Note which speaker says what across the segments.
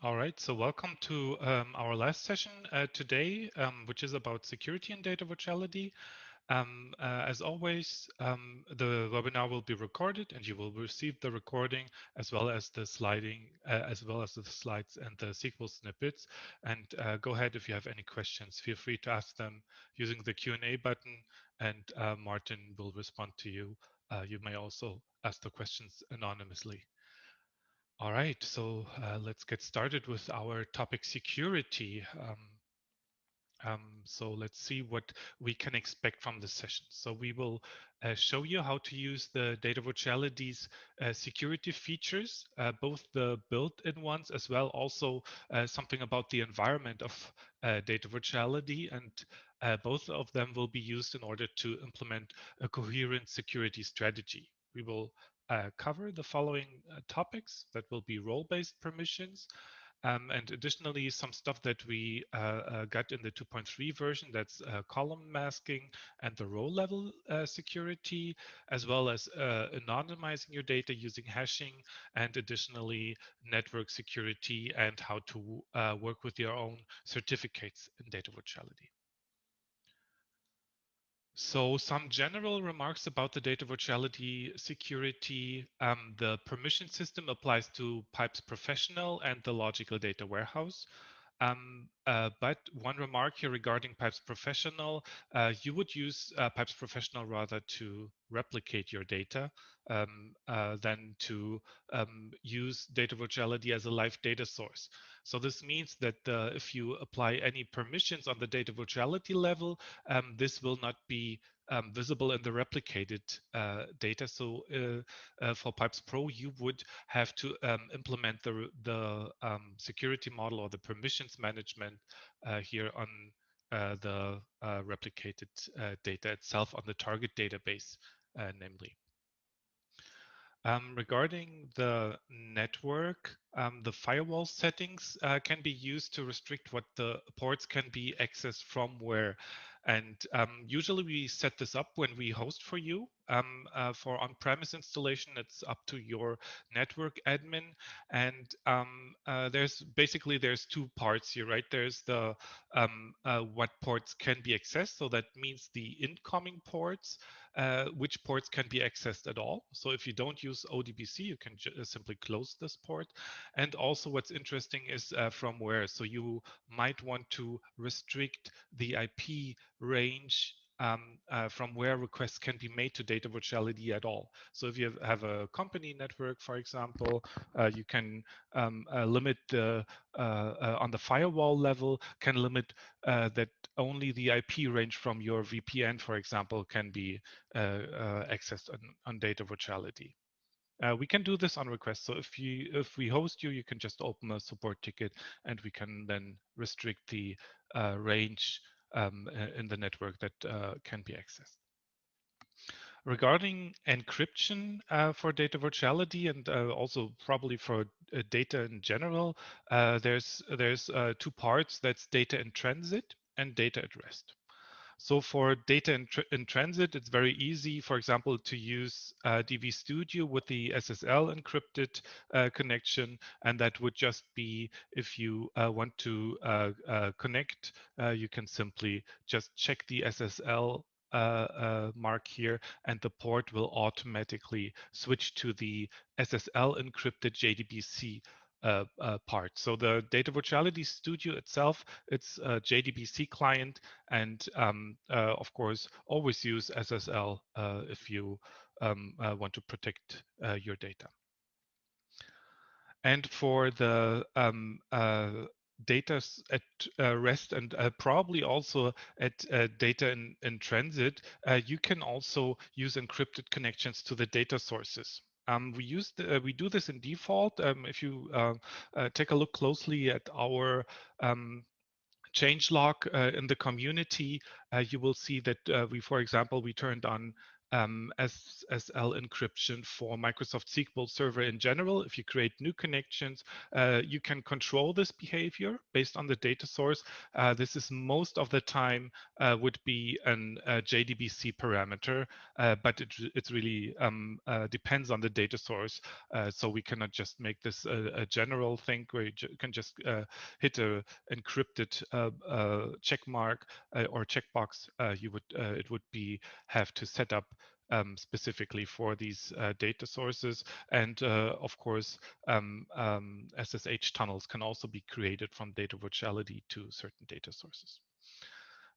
Speaker 1: All right, so welcome to our last session today, which is about security and data virtuality. As always, the webinar will be recorded, and you will receive the recording as well as the as well as the slides and the SQL snippets. And go ahead if you have any questions. Feel free to ask them using the Q&A button, and Martin will respond to you. You may also ask the questions anonymously. All right, so let's get started with our topic security. So let's see what we can expect from this session. So we will show you how to use the Data Virtuality's security features, both the built-in ones as well also something about the environment of Data Virtuality, and both of them will be used in order to implement a coherent security strategy. We will cover the following topics that will be role-based permissions, and additionally, some stuff that we got in the 2.3 version, that's column masking and the row level security, as well as anonymizing your data using hashing, and additionally, network security and how to work with your own certificates in data virtuality. So some general remarks about the data virtuality security. The permission system applies to Pipes Professional and the Logical Data Warehouse. But one remark here regarding Pipes Professional, you would use Pipes Professional rather to replicate your data than to use data virtuality as a live data source. So this means that if you apply any permissions on the data virtuality level, this will not be visible in the replicated data. So for Pipes Pro, you would have to implement the security model or the permissions management here on the replicated data itself on the target database, namely. Regarding the network, the firewall settings can be used to restrict what the ports can be accessed from where. And usually we set this up when we host for you. For on-premise installation, it's up to your network admin. And there's two parts here, right? There's the what ports can be accessed. So that means the incoming ports, which ports can be accessed at all. So if you don't use ODBC, you can simply close this port. And also what's interesting is from where. So you might want to restrict the IP range from where requests can be made to data virtuality at all. So if you have a company network, for example, you can limit the on the firewall level, can limit that only the IP range from your VPN, for example, can be accessed on data virtuality. We can do this on request. So if we host you, you can just open a support ticket, and we can then restrict the range in the network that can be accessed. Regarding encryption for data virtuality and also probably for data in general, there's two parts. That's data in transit and data at rest. So for data in transit, it's very easy, for example, to use DV Studio with the SSL encrypted connection. And that would just be if you want to connect, you can simply just check the SSL mark here, and the port will automatically switch to the SSL encrypted JDBC part. So the Data Virtuality Studio itself, it's a JDBC client, and of course, always use SSL if you want to protect your data. And for the data at rest and probably also at data in transit, you can also use encrypted connections to the data sources. We do this in default. If you take a look closely at our changelog in the community, you will see that we, for example, we turned on SSL encryption for Microsoft SQL Server in general. If you create new connections, you can control this behavior based on the data source. This is most of the time would be an JDBC parameter, but it really depends on the data source. So we cannot just make this a general thing where you can just hit a encrypted check mark or checkbox. It would be have to set up specifically for these data sources. And of course, SSH tunnels can also be created from data virtuality to certain data sources.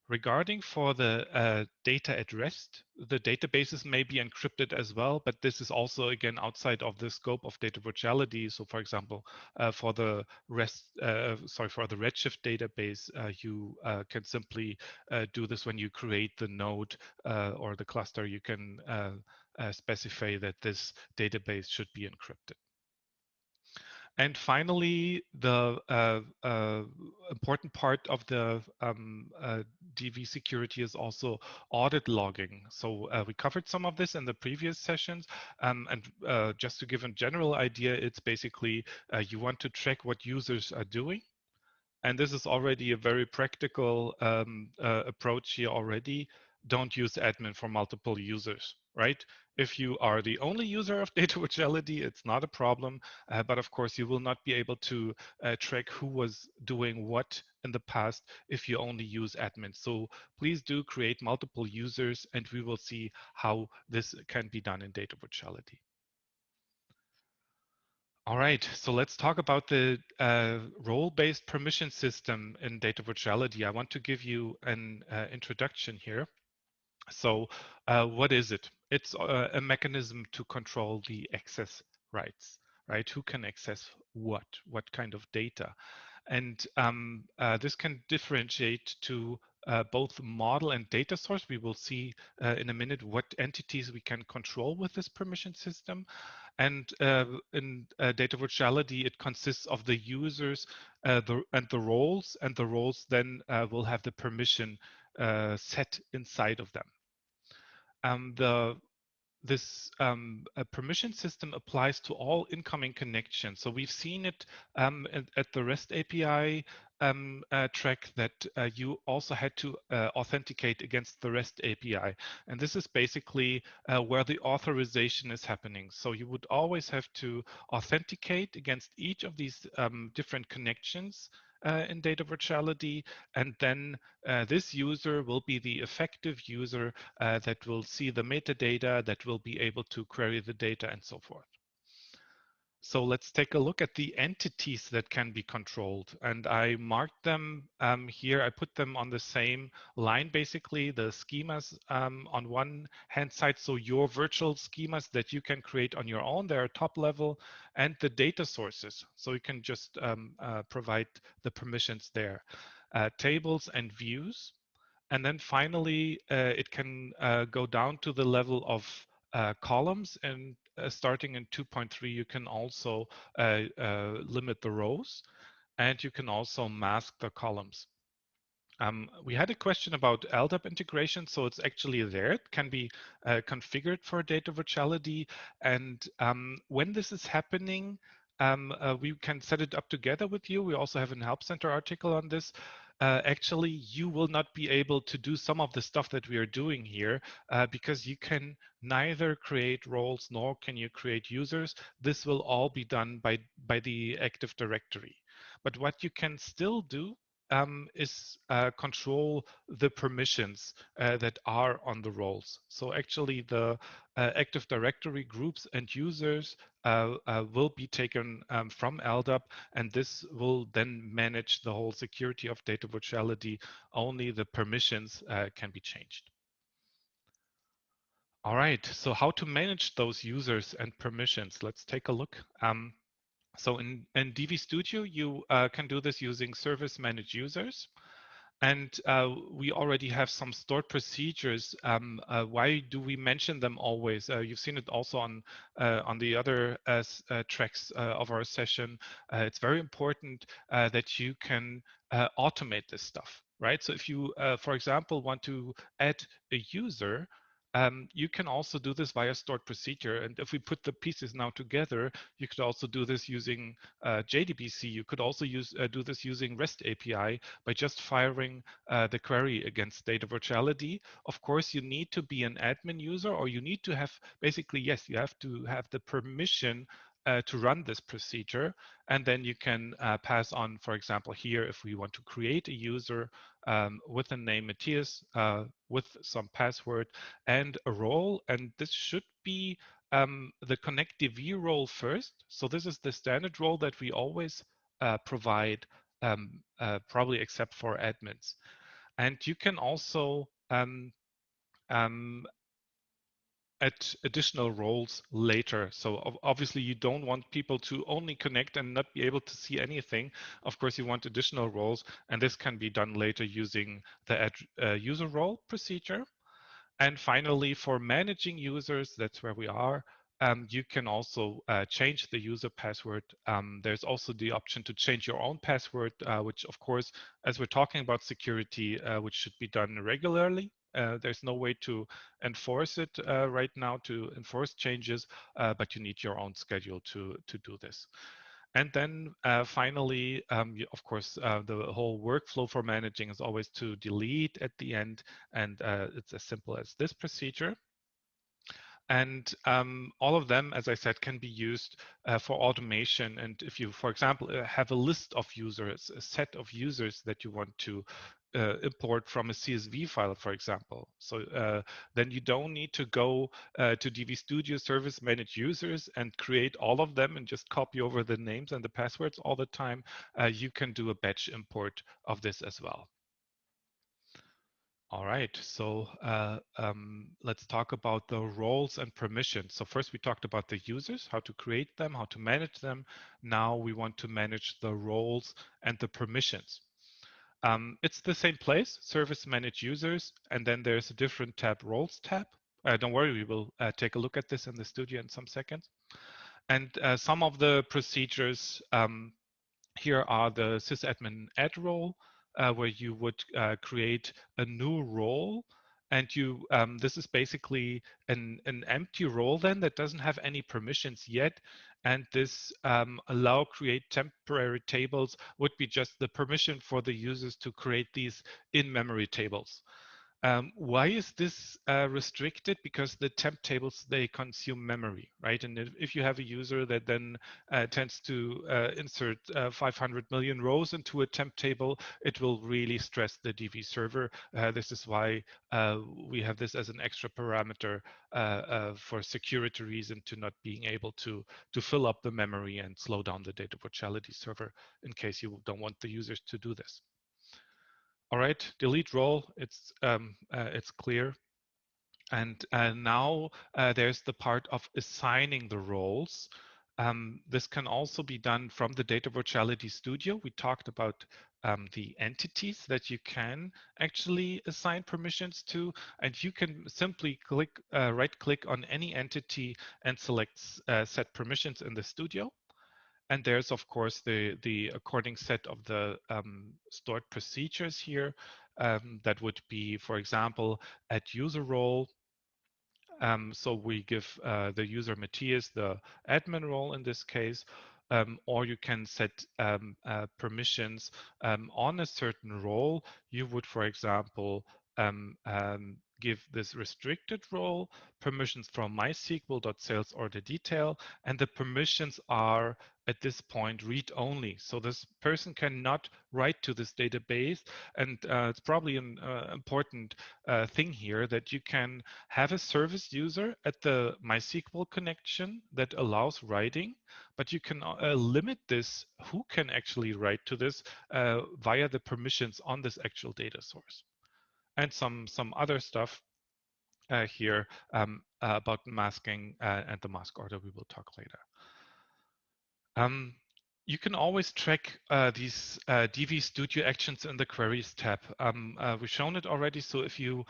Speaker 1: Regarding for the data at rest, the databases may be encrypted as well, but this is also again outside of the scope of data virtuality. So, for example, for the for the Redshift database, you can simply do this when you create the node or the cluster. You can specify that this database should be encrypted. And finally, the important part of the DV security is also audit logging. So we covered some of this in the previous sessions. And just to give a general idea, it's basically you want to track what users are doing. And this is already a very practical approach here already. Don't use admin for multiple users, right? If you are the only user of data virtuality, it's not a problem. But of course, you will not be able to track who was doing what in the past if you only use admin. So please do create multiple users, and we will see how this can be done in data virtuality. All right, so let's talk about the role-based permission system in data virtuality. I want to give you an introduction here. So what is it? It's a mechanism to control the access rights, right? Who can access what kind of data? And this can differentiate to both model and data source. We will see in a minute what entities we can control with this permission system. And in data virtuality, it consists of the users and the roles, and the roles then will have the permission set inside of them. This permission system applies to all incoming connections. So we've seen it at the REST API track that you also had to authenticate against the REST API. And this is basically where the authorization is happening. So you would always have to authenticate against each of these different connections in data virtuality, and then this user will be the effective user that will see the metadata, that will be able to query the data, and so forth. So let's take a look at the entities that can be controlled. And I marked them here. I put them on the same line, basically, the schemas on one hand side. So your virtual schemas that you can create on your own, they're top level, and the data sources. So you can just provide the permissions there. Tables and views. And then finally, it can go down to the level of columns, and starting in 2.3, you can also limit the rows, and you can also mask the columns. We had a question about LDAP integration, so it's actually there. It can be configured for data virtuality, and when this is happening, we can set it up together with you. We also have a Help Center article on this. Actually, you will not be able to do some of the stuff that we are doing here because you can neither create roles nor can you create users. This will all be done by the Active Directory. But what you can still do is control the permissions that are on the roles. So actually the Active Directory groups and users will be taken from LDAP, and this will then manage the whole security of data virtuality. Only the permissions can be changed. All right, so how to manage those users and permissions? Let's take a look. So in DV Studio, you can do this using service manage users. And we already have some stored procedures. Why do we mention them always? You've seen it also on the other tracks of our session. It's very important that you can automate this stuff, right? So if you, for example, want to add a user, You can also do this via stored procedure. And if we put the pieces now together, you could also do this using JDBC. You could also do this using REST API by just firing the query against data virtuality. Of course, you need to be an admin user, or you need to have basically, yes, you have to have the permission to run this procedure. And then you can pass on, for example, here, if we want to create a user with the name Matthias, with some password and a role. And this should be the ConnectDV role first. So this is the standard role that we always provide, probably except for admins. And you can also um, add additional roles later. So obviously you don't want people to only connect and not be able to see anything. Of course, you want additional roles, and this can be done later using the add user role procedure. And finally, for managing users, that's where we are. You can also change the user password. There's also the option to change your own password, which of course, as we're talking about security, which should be done regularly. There's no way to enforce it right now, to enforce changes, but you need your own schedule to do this. And then finally, of course, the whole workflow for managing is always to delete at the end. And it's as simple as this procedure. And all of them, as I said, can be used for automation. And if you, for example, have a list of users, a set of users that you want to import from a CSV file, for example. So then you don't need to go to DV Studio Service Manage Users and create all of them and just copy over the names and the passwords all the time. You can do a batch import of this as well. All right, so let's talk about the roles and permissions. So first we talked about the users, how to create them, how to manage them. Now we want to manage the roles and the permissions. It's the same place, service manage users, and then there's a different tab, roles tab. Don't worry, we will take a look at this in the studio in some seconds. And some of the procedures here are the sysadmin add role, where you would create a new role. And you, this is basically an empty role then that doesn't have any permissions yet. And this allow create temporary tables would be just the permission for the users to create these in-memory tables. Why is this restricted? Because the temp tables, they consume memory, right? And if you have a user that then tends to insert 500 million rows into a temp table, it will really stress the DV server. This is why we have this as an extra parameter for security reason, to not being able to fill up the memory and slow down the data virtuality server in case you don't want the users to do this. All right, delete role, it's clear. And now there's the part of assigning the roles. This can also be done from the Data Virtuality Studio. We talked about the entities that you can actually assign permissions to, and you can simply right-click on any entity and select set permissions in the studio. And there's, of course, the according set of the stored procedures here. That would be, for example, add user role. So we give the user Matthias the admin role in this case, or you can set permissions on a certain role. You would, for example, give this restricted role permissions from MySQL.sales order detail, and the permissions are at this point read only. So this person cannot write to this database, and it's probably an important thing here that you can have a service user at the MySQL connection that allows writing, but you can limit this, who can actually write to this via the permissions on this actual data source. And some other stuff here about masking and the mask order we will talk later. You can always track these DV Studio actions in the Queries tab. We've shown it already, so if you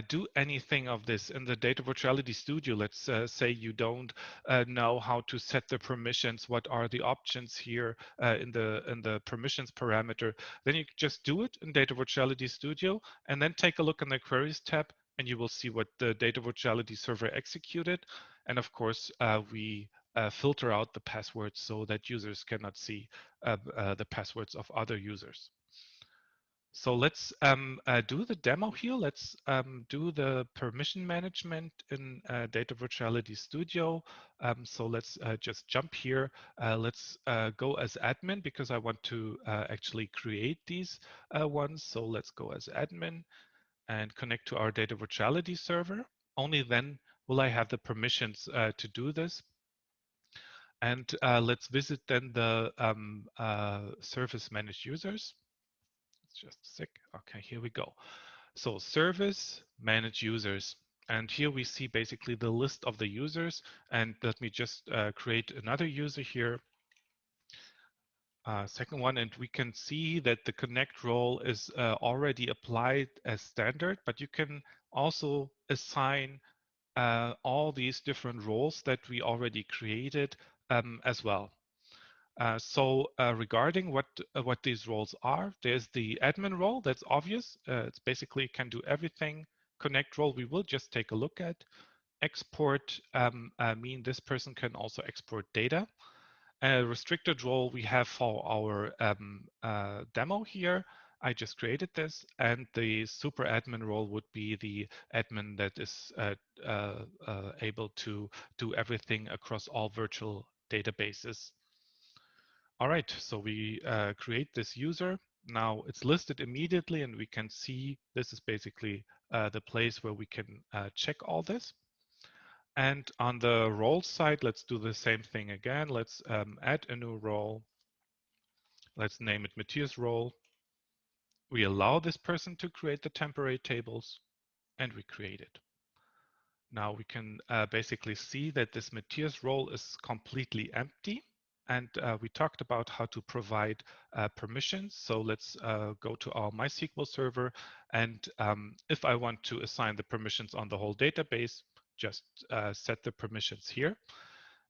Speaker 1: do anything of this in the Data Virtuality Studio, let's say you don't know how to set the permissions, what are the options here in the permissions parameter, then you just do it in Data Virtuality Studio and then take a look in the Queries tab, and you will see what the Data Virtuality server executed. And of course, we filter out the passwords so that users cannot see the passwords of other users. So let's do the demo here. Let's do the permission management in Data Virtuality Studio. So let's just jump here. Let's go as admin because I want to actually create these ones. So let's go as admin and connect to our Data Virtuality server. Only then will I have the permissions to do this. And let's visit then the service managed users. Just a sec. Okay, here we go. So service manage users. And here we see basically the list of the users. And let me just create another user here. Second one, and we can see that the connect role is already applied as standard, but you can also assign all these different roles that we already created as well. Regarding what these roles are, there's the admin role. That's obvious. It's basically can do everything. Connect role we will just take a look at. Export mean this person can also export data. A restricted role we have for our demo here. I just created this, and the super admin role would be the admin that is able to do everything across all virtual databases. All right, so we create this user. Now it's listed immediately, and we can see this is basically the place where we can check all this. And on the role side, let's do the same thing again. Let's add a new role. Let's name it Matthias role. We allow this person to create the temporary tables, and we create it. Now we can basically see that this Matthias role is completely empty. And we talked about how to provide permissions. So let's go to our MySQL server. And if I want to assign the permissions on the whole database, just set the permissions here.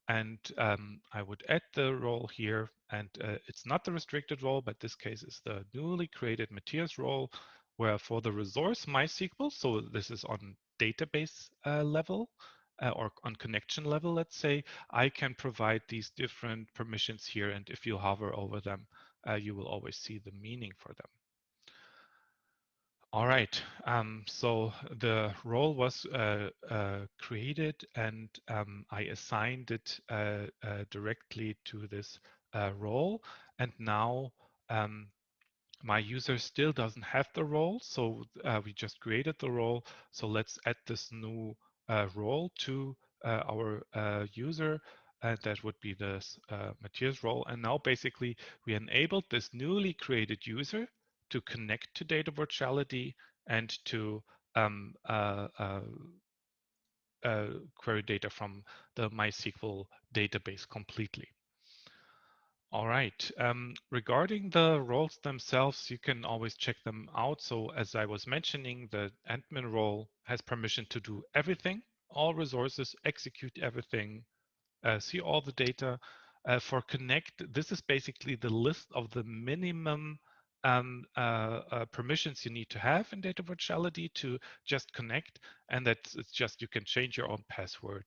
Speaker 1: And I would add the role here. And it's not the restricted role, but this case is the newly created Matthias role, where for the resource MySQL, so this is on database level, or on connection level, let's say, I can provide these different permissions here. And if you hover over them, you will always see the meaning for them. All right, so the role was created, and I assigned it directly to this role. And now my user still doesn't have the role, so we just created the role. So let's add this new role to our user, and that would be this Matthias role. And now basically we enabled this newly created user to connect to Data Virtuality and to query data from the MySQL database completely. All right. Regarding the roles themselves, you can always check them out. So as I was mentioning, the admin role has permission to do everything, all resources, execute everything, see all the data. For Connect, this is basically the list of the minimum permissions you need to have in Data Virtuality to just connect, and that's it's just you can change your own password.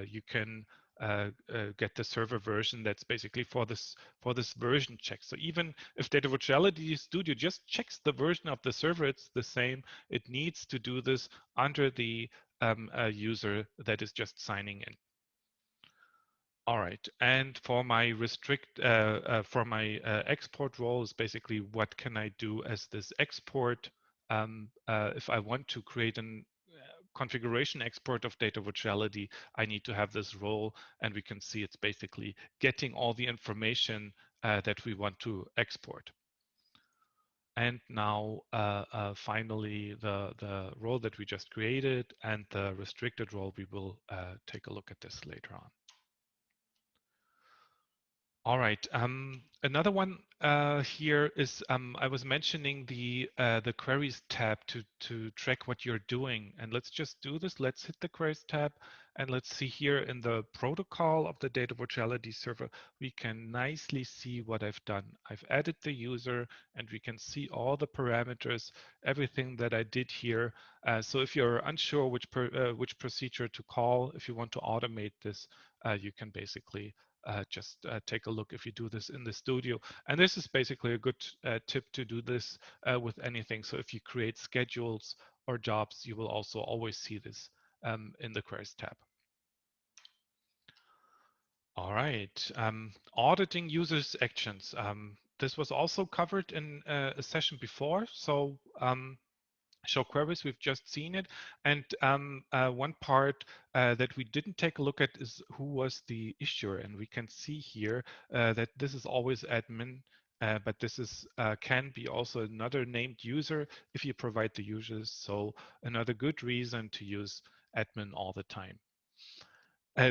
Speaker 1: You can get the server version that's basically for this version check. So even if Data Virtuality Studio just checks the version of the server, it's the same. It needs to do this under the user that is just signing in. All right, and for my export role is basically what can I do as this export if I want to create an configuration export of Data Virtuality, I need to have this role, and we can see it's basically getting all the information that we want to export. And now finally the role that we just created and the restricted role, we will take a look at this later on. All right. Another one here is I was mentioning the queries tab to track what you're doing, and let's just do this. Let's hit the queries tab, And let's see here in the protocol of the data virtuality server, we can nicely see what I've done. I've added the user and we can see all the parameters, everything that I did here. So if you're unsure which procedure to call, if you want to automate this, you can basically just take a look if you do this in the studio. And this is basically a good tip to do this with anything. So if you create schedules or jobs, you will also always see this in the Queries tab. All right, auditing users' actions. This was also covered in a session before. So show queries, we've just seen it. And one part that we didn't take a look at is who was the issuer. And we can see here that this is always admin, but this is can be also another named user if you provide the users. So another good reason to use admin all the time.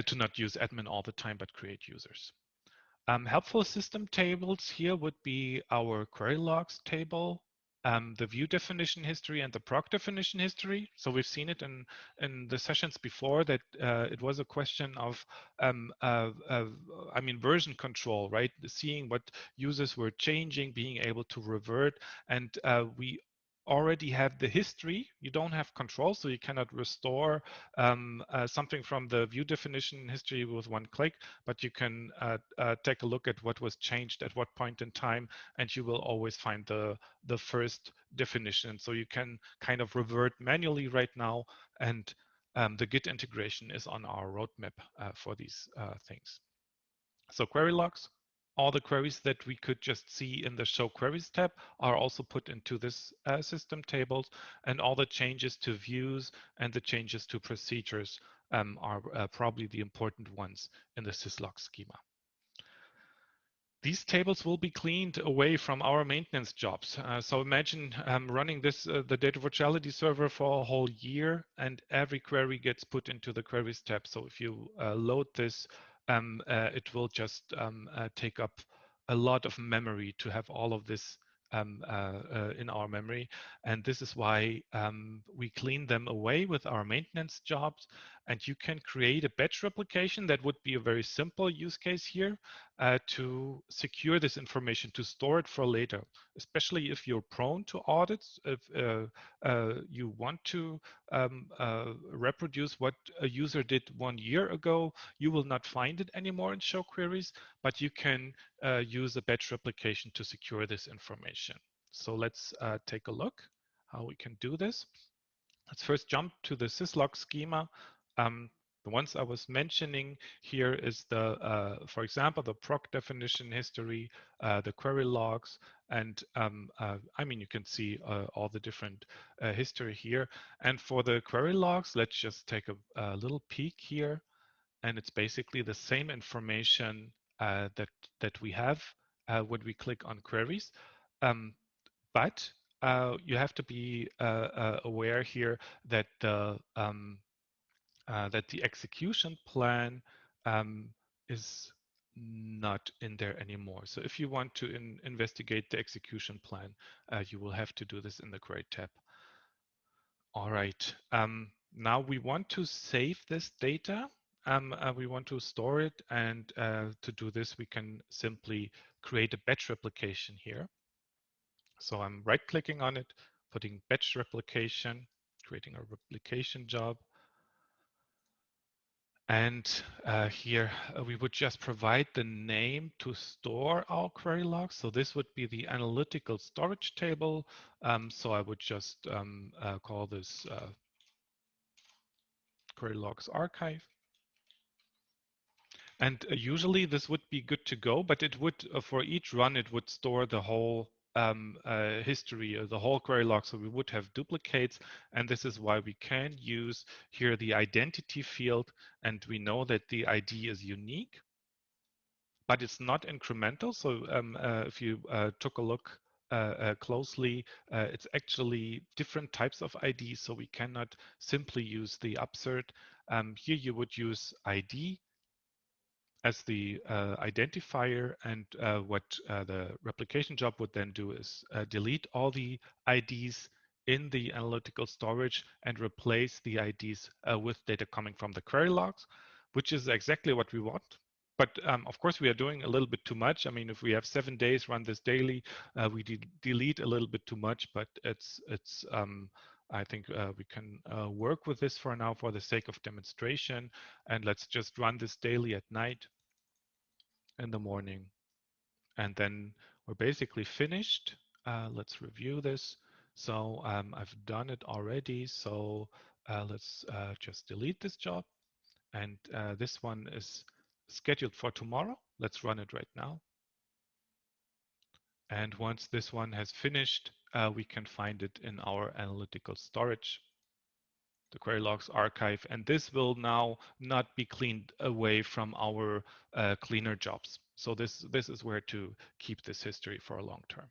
Speaker 1: To not use admin all the time, but create users. Helpful system tables here would be our query logs table, the view definition history, and the proc definition history. So we've seen it in the sessions before that it was a question of, I mean, version control, right? Seeing what users were changing, being able to revert, and we already have the history. You don't have control, so you cannot restore something from the view definition history with one click, but you can take a look at what was changed at what point in time, and you will always find the first definition. So you can kind of revert manually right now, and the Git integration is on our roadmap for these things. So query logs, all the queries that we could just see in the Show Queries tab are also put into this system tables, and all the changes to views and the changes to procedures are probably the important ones in the syslog schema. These tables will be cleaned away from our maintenance jobs. So imagine running the data virtuality server for a whole year, and every query gets put into the queries tab. So if you load this, it will just take up a lot of memory to have all of this in our memory. And this is why we clean them away with our maintenance jobs. And you can create a batch replication. That would be a very simple use case here to secure this information, to store it for later, especially if you're prone to audits, if you want to reproduce what a user did 1 year ago, you will not find it anymore in show queries, but you can use a batch replication to secure this information. So let's take a look how we can do this. Let's first jump to the syslog schema. The ones I was mentioning here is for example, the proc definition history, the query logs, and I mean, you can see all the different history here. And for the query logs, let's just take a little peek here. And it's basically the same information that we have when we click on queries. Um, but you have to be aware here that the execution plan is not in there anymore. So if you want to investigate the execution plan, you will have to do this in the query tab. All right. Now we want to save this data. We want to store it, and to do this, we can simply create a batch replication here. So I'm right-clicking on it, putting batch replication, creating a replication job. And here we would just provide the name to store our query logs. So this would be the analytical storage table. So I would just call this query logs archive. And usually this would be good to go, but it would, for each run, it would store the whole history, the whole query log. So we would have duplicates. And this is why we can use here the identity field. And we know that the ID is unique, but it's not incremental. So if you took a look closely, it's actually different types of IDs. So we cannot simply use the upsert. Here you would use ID as the identifier, and what the replication job would then do is delete all the IDs in the analytical storage and replace the IDs with data coming from the query logs, which is exactly what we want. But of course, we are doing a little bit too much. I mean, if we have 7 days, run this daily, we delete a little bit too much, but it's I think we can work with this for now for the sake of demonstration. And let's just run this daily at night, in the morning, and then we're basically finished. Let's review this. So I've done it already. So let's just delete this job. And this one is scheduled for tomorrow. Let's run it right now. And once this one has finished, we can find it in our analytical storage, the query logs archive. And this will now not be cleaned away from our cleaner jobs. So this is where to keep this history for a long term.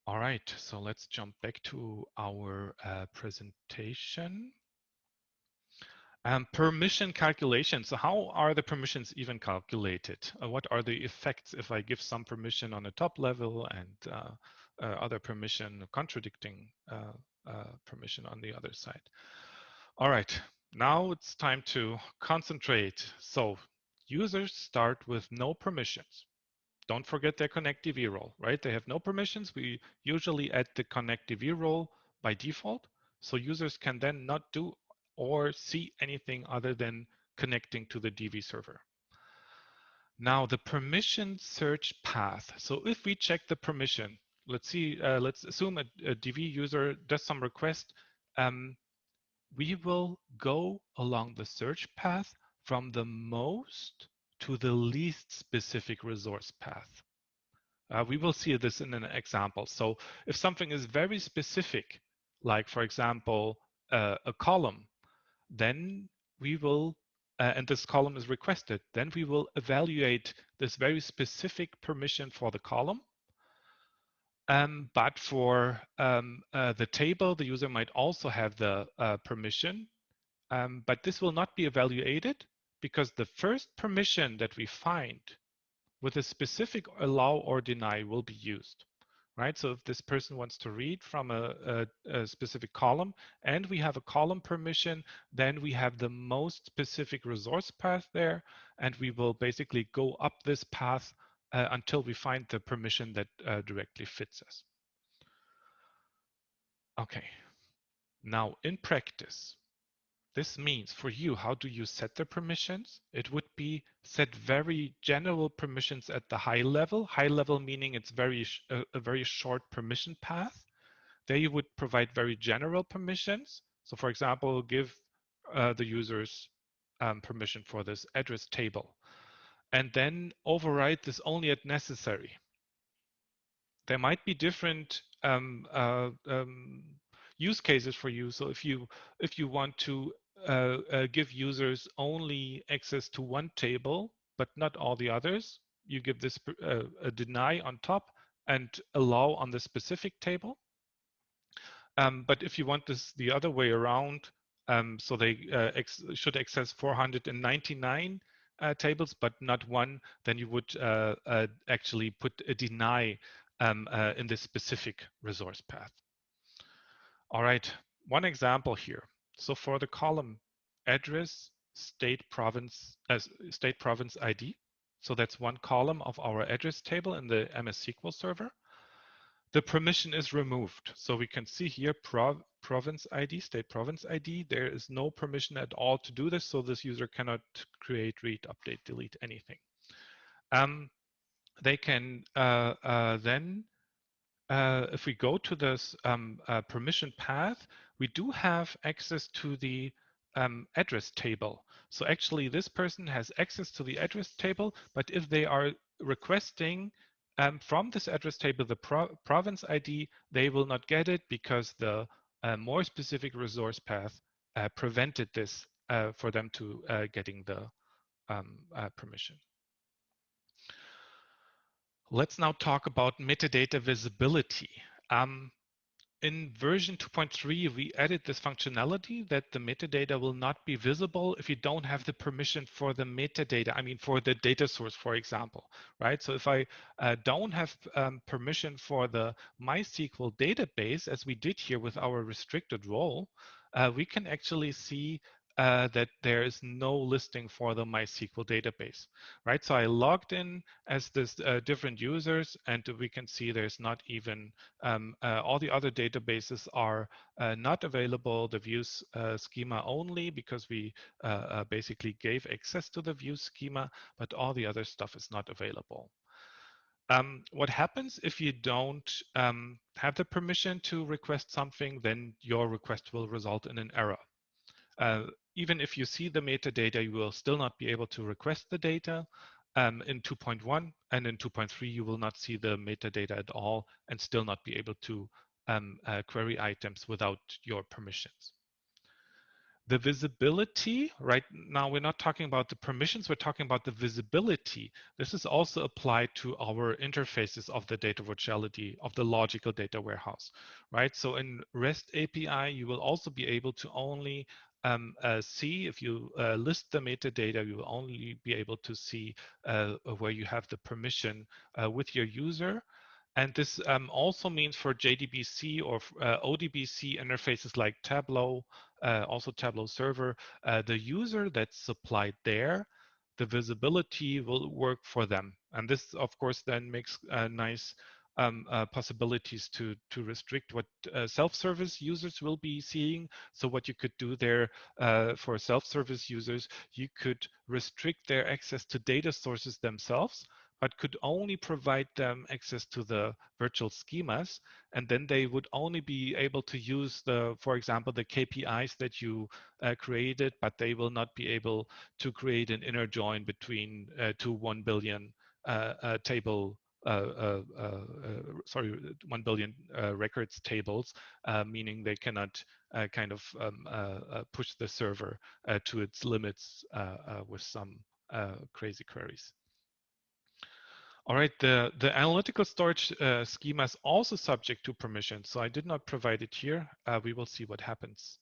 Speaker 1: All right, so let's jump back to our presentation. Permission calculation. So how are the permissions even calculated? What are the effects if I give some permission on the top level and other permission contradicting permission on the other side? All right, now it's time to concentrate. So users start with no permissions. Don't forget their connectDV role, right? They have no permissions. We usually add the connectDV role by default. So users can then not do or see anything other than connecting to the DV server. Now the permission search path. So if we check the permission, let's see, let's assume a DV user does some request. We will go along the search path from the most to the least specific resource path. We will see this in an example. So if something is very specific, like for example, a column, then we will, and this column is requested, then we will evaluate this very specific permission for the column. But for the table, the user might also have the permission, but this will not be evaluated because the first permission that we find with a specific allow or deny will be used, right? So if this person wants to read from a specific column and we have a column permission, then we have the most specific resource path there, and we will basically go up this path until we find the permission that directly fits us. Okay, now in practice, this means for you, how do you set the permissions? It would be set very general permissions at the high level. High level meaning it's a very short permission path. There you would provide very general permissions. So for example, give the users permission for this address table. And then override this only at necessary. There might be different use cases for you. So if you want to give users only access to one table, but not all the others, you give this a deny on top and allow on the specific table. But if you want this the other way around, so they should access 499 tables, but not one, then you would actually put a deny in this specific resource path. All right, one example here. So for the column address, state province ID, so that's one column of our address table in the MS SQL server. The permission is removed. So we can see here province ID, state province ID. There is no permission at all to do this. So this user cannot create, read, update, delete anything. They can then, if we go to this permission path, we do have access to the address table. So actually this person has access to the address table, but if they are requesting from this address table the province ID, they will not get it because the more specific resource path prevented this for them to getting the permission. Let's now talk about metadata visibility. In version 2.3, we added this functionality that the metadata will not be visible if you don't have the permission for the metadata, I mean, for the data source, for example, right? So if I don't have permission for the MySQL database, as we did here with our restricted role, we can actually see that there is no listing for the MySQL database, right? So I logged in as this different users, and we can see there's not even all the other databases are not available. The views schema only, because we basically gave access to the view schema, but all the other stuff is not available. What happens if you don't have the permission to request something? Then your request will result in an error. Uh, Even if you see the metadata, you will still not be able to request the data. In 2.1 and in 2.3, you will not see the metadata at all and still not be able to query items without your permissions. The visibility, right now we're not talking about the permissions, we're talking about the visibility. This is also applied to our interfaces of the data virtuality, of the logical data warehouse, right? So in REST API, you will also be able to only see, if you list the metadata, you will only be able to see where you have the permission with your user. And this also means for JDBC or ODBC interfaces like Tableau, also Tableau server, the user that's supplied there, the visibility will work for them. And this, of course, then makes nice possibilities to restrict what self-service users will be seeing. So what you could do there for self-service users, you could restrict their access to data sources themselves, but could only provide them access to the virtual schemas. And then they would only be able to use the, for example, the KPIs that you created, but they will not be able to create an inner join between two 1 billion table sorry, 1 billion records tables, meaning they cannot kind of push the server to its limits with some crazy queries. All right, the analytical storage schema is also subject to permission, so I did not provide it here. We will see what happens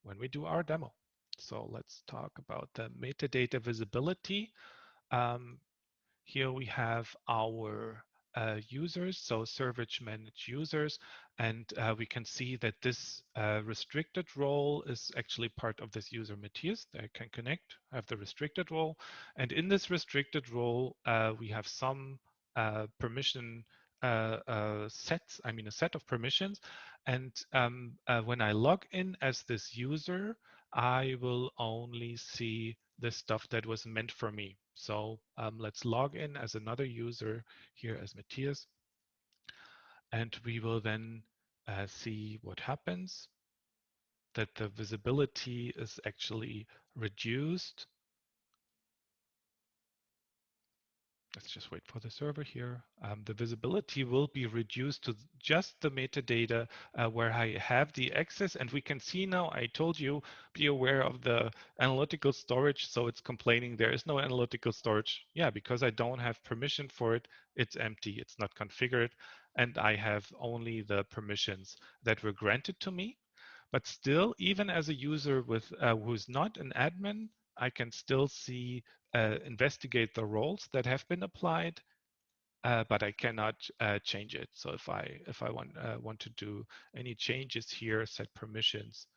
Speaker 1: when we do our demo. So let's talk about the metadata visibility. Um, Here we have our users, so Servage managed users, and we can see that this restricted role is actually part of this user Matthias. They can connect, have the restricted role, and in this restricted role, we have some permission sets, I mean a set of permissions, and when I log in as this user, I will only see the stuff that was meant for me. So let's log in as another user here as Matthias, and we will then see what happens, that the visibility is actually reduced. Let's just wait for the server here. The visibility will be reduced to just the metadata where I have the access. And we can see now, I told you, be aware of the analytical storage. So it's complaining there is no analytical storage. Yeah, because I don't have permission for it, it's empty, it's not configured. And I have only the permissions that were granted to me. But still, even as a user with who's not an admin, I can still see investigate the roles that have been applied, but I cannot change it. So if I want to do any changes here, set permissions,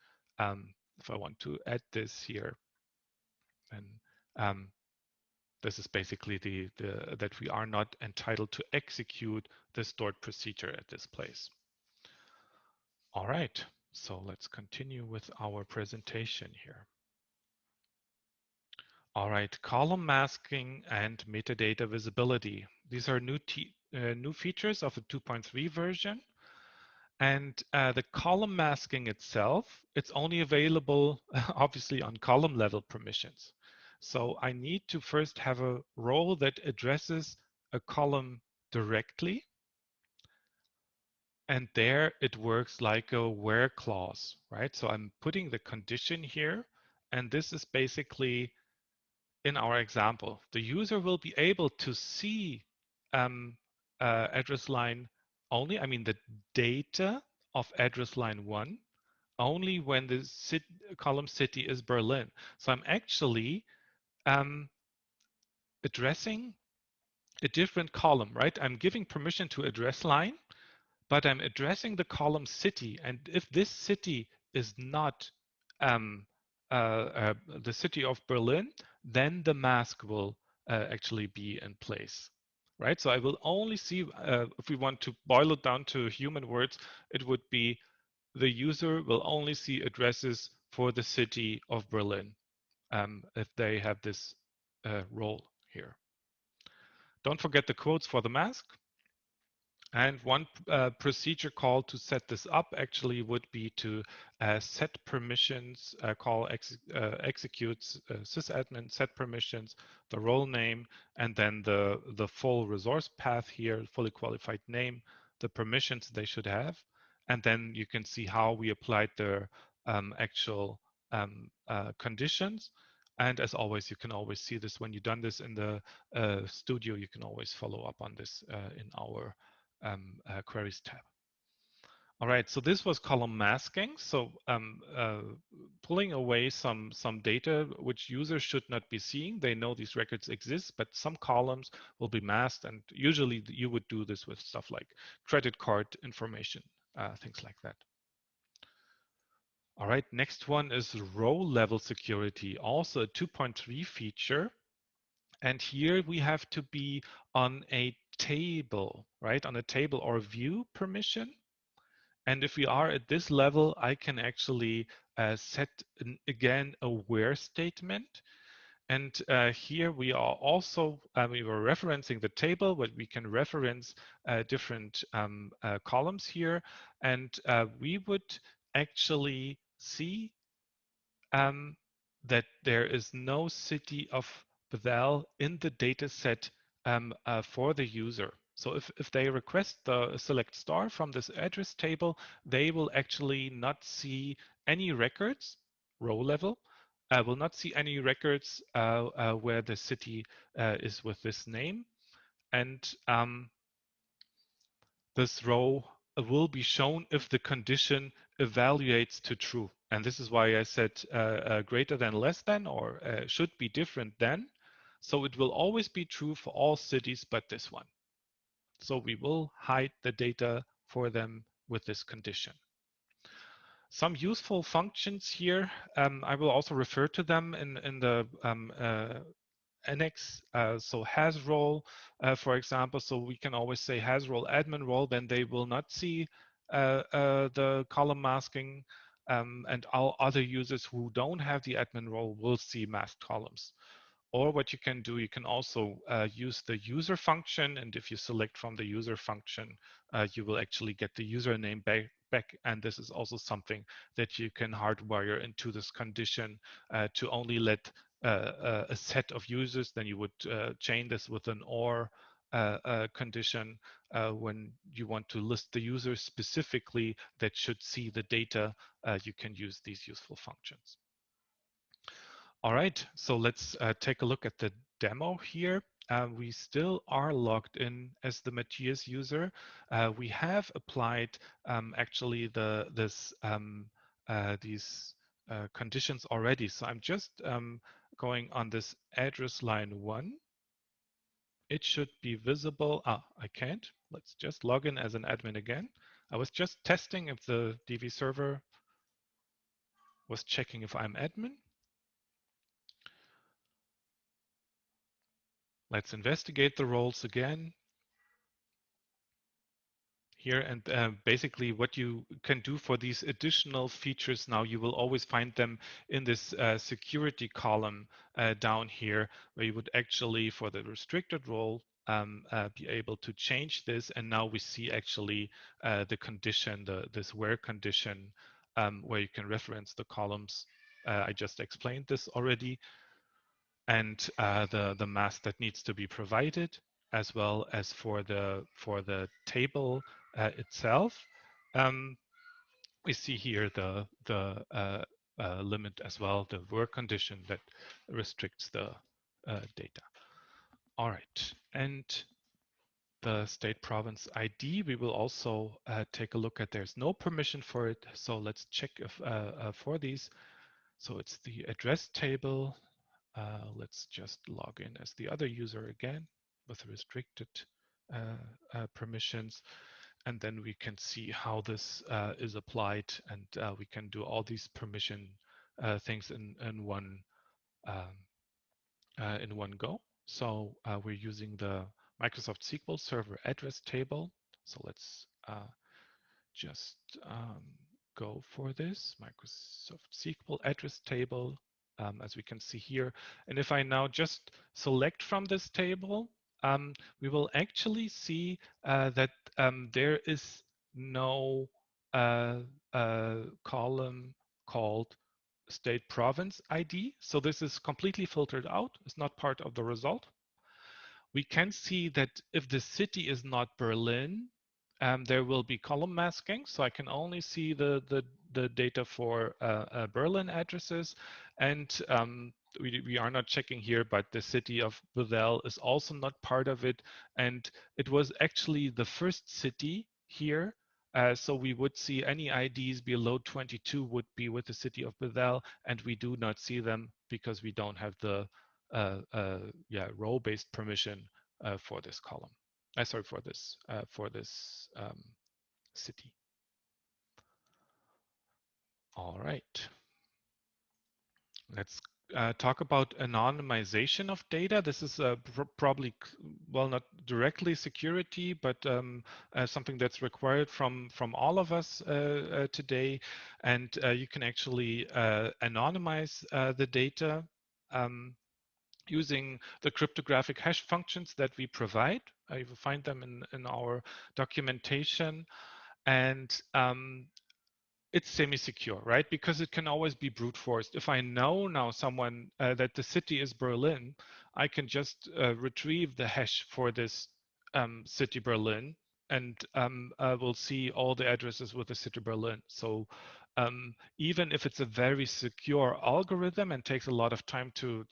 Speaker 1: if I want to add this here, then um, this is basically the that we are not entitled to execute the stored procedure at this place. All right, so let's continue with our presentation here. All right, column masking and metadata visibility. These are new features of the 2.3 version. And the column masking itself, it's only available obviously on column level permissions. So I need to first have a role that addresses a column directly. And there it works like a where clause, right? So I'm putting the condition here. And this is basically, in our example, the user will be able to see address line only, I mean the data of address line 1 only when the column city is Berlin. So I'm actually um, addressing a different column, right? I'm giving permission to address line, but I'm addressing the column city. And if this city is not um, the city of Berlin, then the mask will actually be in place, right? So I will only see, if we want to boil it down to human words, it would be the user will only see addresses for the city of Berlin if they have this role here. Don't forget the quotes for the mask. And one procedure call to set this up actually would be to set permissions, call executes sysadmin, set permissions, the role name, and then the full resource path here, fully qualified name, the permissions they should have. And then you can see how we applied their actual conditions. And as always, you can always see this when you've done this in the studio, you can always follow up on this in our queries tab. All right, so this was column masking. So pulling away some data which users should not be seeing. They know these records exist, but some columns will be masked. And usually you would do this with stuff like credit card information, things like that. All right, next one is row level security, also a 2.3 feature. And here we have to be on a table, right? On a table or view permission. And if we are at this level, I can actually set again a where statement. And here we are also, we were referencing the table, but we can reference different columns here. And we would actually see that there is no city of Bethel in the data set for the user. So if they request the select star from this address table, they will actually not see any records, row level, will not see any records where the city is with this name. And this row will be shown if the condition evaluates to true. And this is why I said greater than, less than, or should be different than. So it will always be true for all cities but this one. So we will hide the data for them with this condition. Some useful functions here, I will also refer to them in the annex. So has role, for example, so we can always say has role admin role, then they will not see the column masking, and all other users who don't have the admin role will see masked columns. Or what you can do, you can also use the user function, and if you select from the user function, you will actually get the username back. And this is also something that you can hardwire into this condition to only let a set of users. Then you would chain this with an or condition when you want to list the users specifically that should see the data. You can use these useful functions. All right, so let's take a look at the demo here. We still are logged in as the Matthias user. We have applied actually these conditions already. So I'm just going on this address line 1. It should be visible. I can't. Let's just log in as an admin again. I was just testing if the DV server was checking if I'm admin. Let's investigate the roles again here. And basically what you can do for these additional features now, you will always find them in this security column down here, where you would actually, for the restricted role, be able to change this. And now we see actually the condition, this where condition, where you can reference the columns. I just explained this already. And the mask that needs to be provided, as well as for the table itself. We see here the limit as well, the work condition that restricts the data. All right, and the state province ID. We will also take a look at there's no permission for it. So let's check if for these. So it's the address table. Let's just log in as the other user again with restricted permissions. And then we can see how this is applied, and we can do all these permission things um, in one go. So we're using the Microsoft SQL Server address table. So let's just go for this Microsoft SQL address table, as we can see here. And if I now just select from this table, we will actually see that there is no column called state province ID. So this is completely filtered out. It's not part of the result. We can see that if the city is not Berlin, there will be column masking. So I can only see the data for Berlin addresses. And we are not checking here, but the city of Bethel is also not part of it. And it was actually the first city here. So we would see any IDs below 22 would be with the city of Bethel, and we do not see them because we don't have the row-based permission for this column. Sorry, for this city. All right. Let's talk about anonymization of data. This is probably, well, not directly security, but something that's required from all of us today. And you can actually anonymize the data using the cryptographic hash functions that we provide. You will find them in our documentation. And it's semi-secure, right? Because it can always be brute forced. If I know now someone that the city is Berlin, I can just retrieve the hash for this city Berlin, and we'll see all the addresses with the city Berlin. So even if it's a very secure algorithm and takes a lot of time to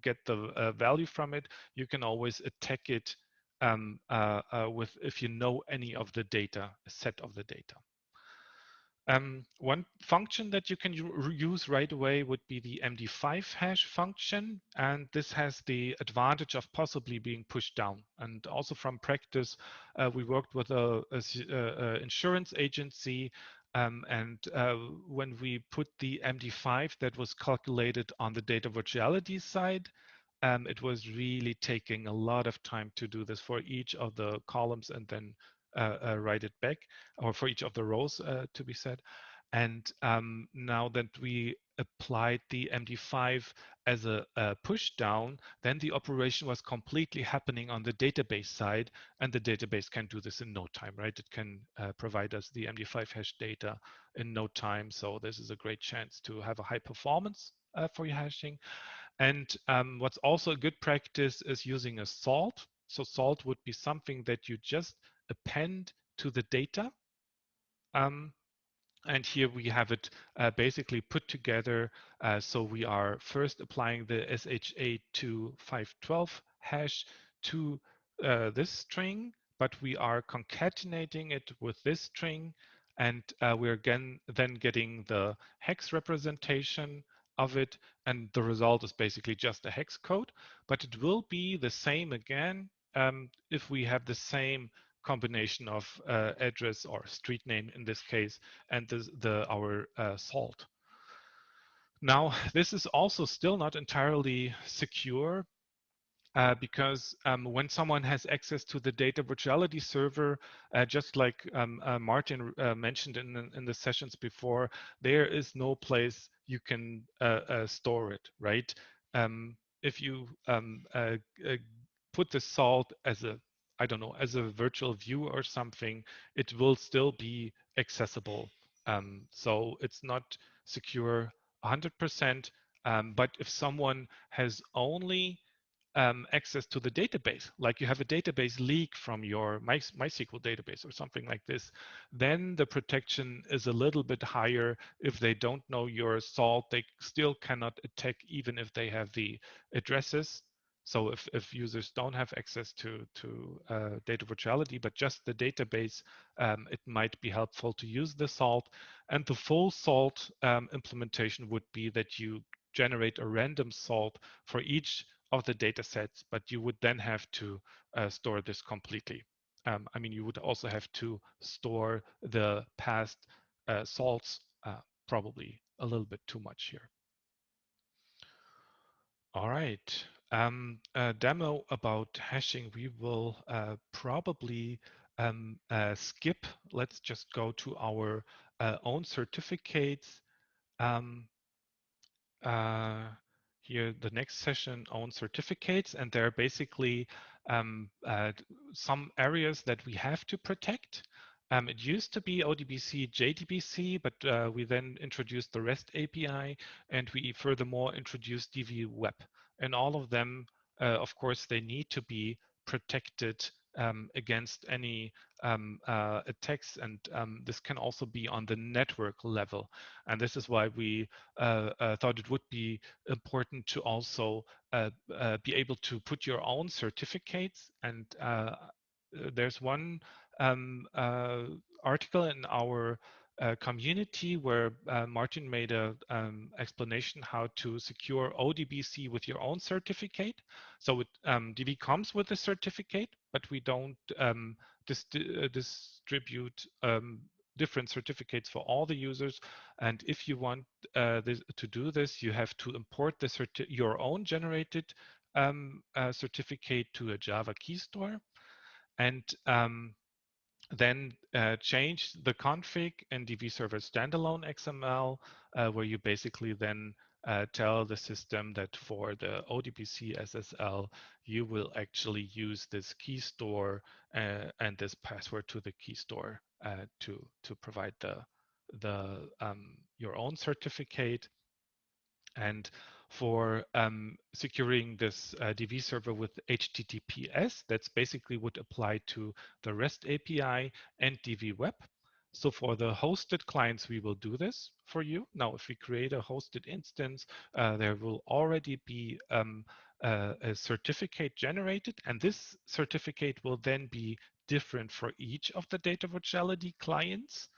Speaker 1: get the value from it, you can always attack it with if you know any of the data, a set of the data. One function that you can use right away would be the MD5 hash function, and this has the advantage of possibly being pushed down. And also from practice, we worked with a insurance agency, and when we put the MD5 that was calculated on the data virtuality side, it was really taking a lot of time to do this for each of the columns and then write it back, or for each of the rows to be said. And now that we applied the MD5 as a push down, then the operation was completely happening on the database side, and the database can do this in no time, right? It can provide us the MD5 hash data in no time. So this is a great chance to have a high performance for your hashing. And what's also a good practice is using a salt. So salt would be something that you just append to the data. And here we have it basically put together. So we are first applying the SHA-2 512 hash to this string, but we are concatenating it with this string, and we're again then getting the hex representation of it, and the result is basically just a hex code, but it will be the same again if we have the same combination of address or street name in this case and our salt. Now, this is also still not entirely secure because when someone has access to the data virtuality server, just like Martin mentioned in the sessions before, there is no place you can store it, right? If you put the salt as a, I don't know, as a virtual view or something, it will still be accessible. So it's not secure 100%, but if someone has only access to the database, like you have a database leak from your MySQL database or something like this, then the protection is a little bit higher. If they don't know your salt, they still cannot attack even if they have the addresses. So if users don't have access to data virtuality, but just the database, it might be helpful to use the salt. And the full salt implementation would be that you generate a random salt for each of the data sets, but you would then have to store this completely. I mean, you would also have to store the past salts, probably a little bit too much here. All right. A demo about hashing, we will probably skip. Let's just go to our own certificates. Um, uh, Here, the next session, own certificates, and there are basically some areas that we have to protect. It used to be ODBC, JDBC, but we then introduced the REST API, and we furthermore introduced DV Web. And all of them, of course, they need to be protected against any attacks, and this can also be on the network level. And this is why we thought it would be important to also be able to put your own certificates. And there's one article in our community where Martin made a explanation how to secure ODBC with your own certificate. So DB comes with a certificate, but we don't distribute different certificates for all the users. And if you want to do this, you have to import your own generated certificate to a Java key store. And then change the config in DV Server standalone XML, where you basically then tell the system that for the ODBC SSL, you will actually use this key store and this password to the key store to provide the your own certificate. And for securing this DV server with HTTPS, that's basically would apply to the REST API and DV Web. So for the hosted clients, we will do this for you. Now, if we create a hosted instance, there will already be a certificate generated, and this certificate will then be different for each of the data virtuality clients.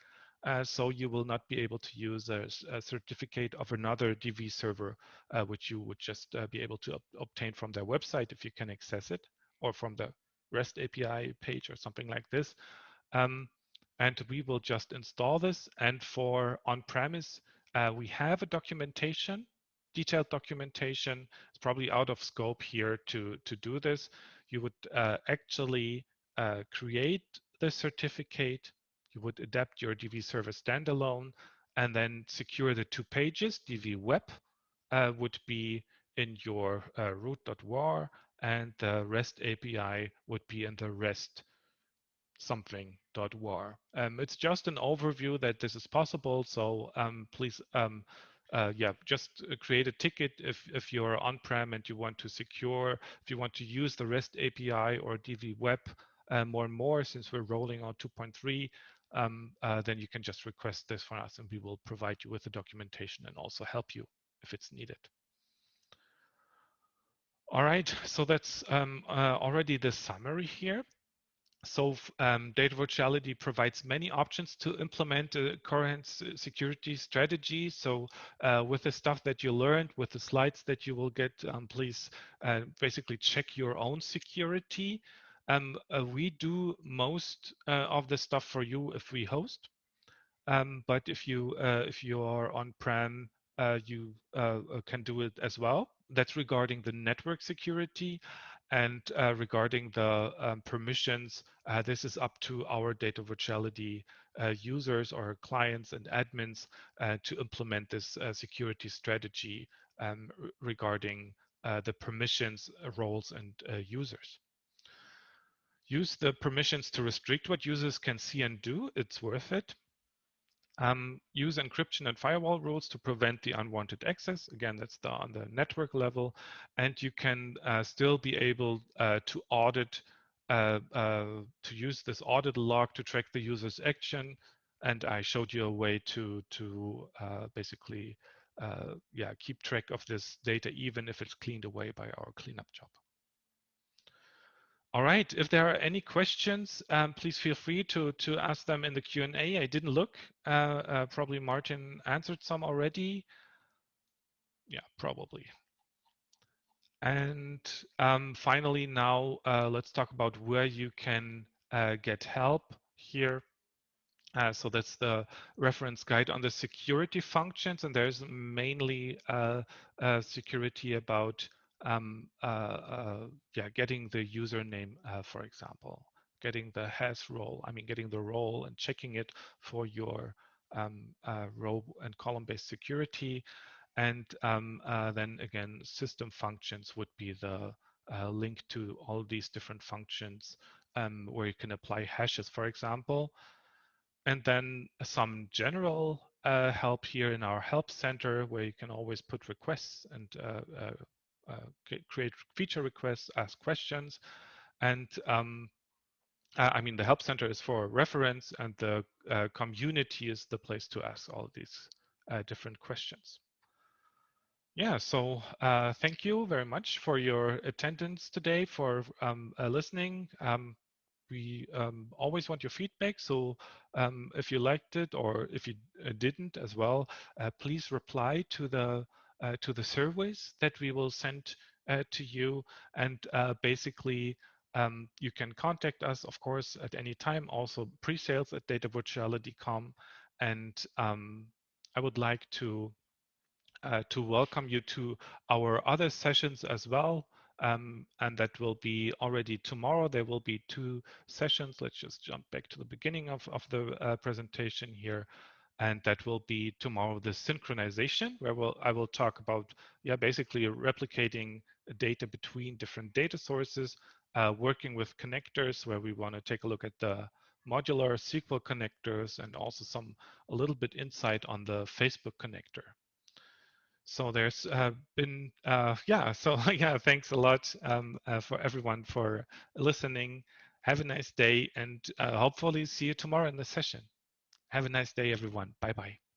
Speaker 1: So you will not be able to use a certificate of another DV server, which you would just be able to obtain from their website if you can access it, or from the REST API page or something like this. Um, and we will just install this. And for on-premise, we have a documentation, detailed documentation. It's probably out of scope here to do this. You would actually create the certificate. You would adapt your DV server standalone and then secure the 2 pages. DV Web would be in your root.war, and the REST API would be in the REST something.war. It's just an overview that this is possible. So please, yeah, just create a ticket if you're on-prem and you want to secure, if you want to use the REST API or DV Web more and more, since we're rolling on 2.3, then you can just request this from us and we will provide you with the documentation and also help you if it's needed. All right, so that's already the summary here. So data virtuality provides many options to implement a current security strategy. So with the stuff that you learned, with the slides that you will get, please basically check your own security. We do most of the stuff for you if we host. But if you are on-prem, you can do it as well. That's regarding the network security, and regarding the permissions. This is up to our data virtuality users or clients and admins to implement this security strategy regarding the permissions, roles, and users. Use the permissions to restrict what users can see and do. It's worth it. Use encryption and firewall rules to prevent the unwanted access. Again, that's on the network level. And you can still be able to audit, to use this audit log to track the user's action. And I showed you a way to basically yeah, keep track of this data, even if it's cleaned away by our cleanup job. All right. If there are any questions, please feel free to ask them in the Q&A. I didn't look. Probably Martin answered some already. Yeah, probably. And finally, now let's talk about where you can get help here. So that's the reference guide on the security functions, and there's mainly security about yeah, getting the username, for example, getting the hash role. I mean, getting the role and checking it for your row and column-based security. And then again, system functions would be the link to all these different functions where you can apply hashes, for example. And then some general help here in our help center, where you can always put requests and create feature requests, ask questions. And I mean, the help center is for reference, and the community is the place to ask all these different questions. Yeah, so thank you very much for your attendance today, for listening. We always want your feedback. So if you liked it or if you didn't as well, please reply to the surveys that we will send to you. And basically, you can contact us, of course, at any time. Also, pre-sales at datavirtuality.com. And I would like to welcome you to our other sessions as well. And that will be already tomorrow. There will be 2 sessions. Let's just jump back to the beginning of the presentation here. And that will be tomorrow, the synchronization, where I will talk about, yeah, basically replicating data between different data sources, working with connectors, where we want to take a look at the modular SQL connectors and also a little bit insight on the Facebook connector. So there's been, yeah, so yeah, thanks a lot for everyone for listening. Have a nice day, and hopefully see you tomorrow in the session. Have a nice day, everyone. Bye-bye.